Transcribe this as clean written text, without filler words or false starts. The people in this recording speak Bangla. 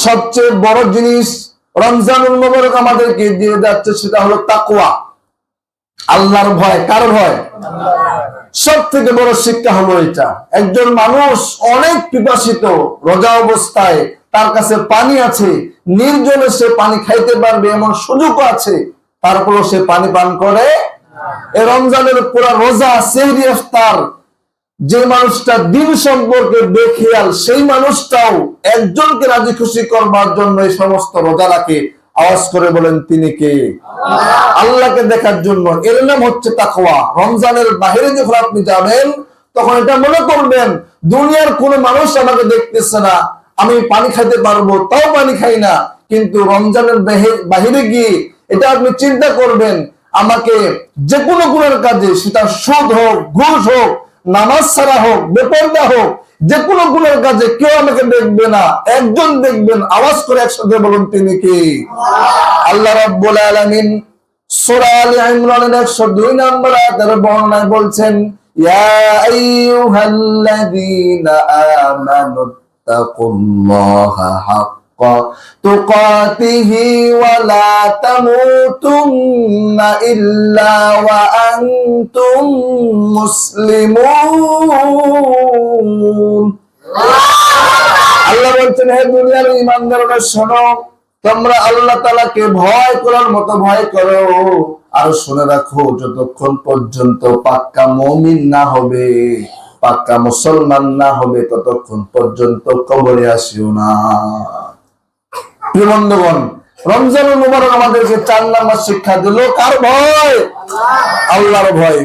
সবচেয়ে বড় জিনিস রমজানুল মুবারক আমাদেরকে দিয়ে যাচ্ছে, সেটা হলো তাকওয়া, আল্লাহর ভয়। কার ভয়? সব থেকে বড় শিক্ষা হলো এটা। একজন মানুষ অনেক পিপাসিত, রোজা অবস্থায় তার কাছে পানি আছে, নির্জনে সে পানি খাইতে পারবে এমন সুযোগও আছে, তারপরও সে পানি পান করে। এই রমজানের পুরা রোজা, সেহরি, ইফতার, যে মানুষটা দিন সম্পর্কে বেখেয়াল, সেই মানুষটাও একজনকে রাজি খুশি করবার জন্য এই সমস্ত রোজা রাখে। আওয়াজ করে বলেন তিনি কে? আল্লাহকে দেখার জন্য। এর নাম হচ্ছে তাকওয়া। রমজানের বাহিরে যখন আপনি যাবেন, তখন এটা মনে করবেন দুনিয়ার কোন মানুষ আমাকে দেখতেছে না, আমি পানি খাইতে পারবো, তাও পানি খাই না। কিন্তু রমজানের বাহিরে গিয়ে এটা আপনি চিন্তা করবেন, আমাকে যে কোনো গুণের কাজে, সেটা সুদ হোক, ঘুষ হোক, নামাজ ছাড়া হোক, বেপরদা হোক, যে কোনো গুণের কাজে কেউ আমাকে দেখবে না, একজন দেখবেন। আওয়াজ করে একসাথে বলুন তিনি কি? আল্লাহ রাব্বুল আলামিন সূরা আলে ইমরানের 102 নম্বর আয়াতের বর্ণনায় বলছেন, ইয়া আইয়ুহাল্লাযীনা আমানু তাকুল্লাহা হাক্কা তুকাতিহি ওয়া লা তামুতুন্না ইল্লা ওয়া আনতুম মুসলিমুন। আল্লাহ বলছেন, হে দুনিয়ার ঈমানদাররা শোনো, তোমরা আল্লাহ তাআলাকে ভয় করার মতো ভয় করো। আর শুনে রাখো, যতক্ষণ পর্যন্ত পাক্কা মুমিন না হবে, পাক্কা মুসলমান না হবে, ততক্ষণ পর্যন্ত কবরে আসিও না। প্রিয় বন্ধুগণ, রমজানুল মুবারক আমাদেরকে 4 নাম্বার শিক্ষা দিল কার ভয়? আল্লাহর ভয়।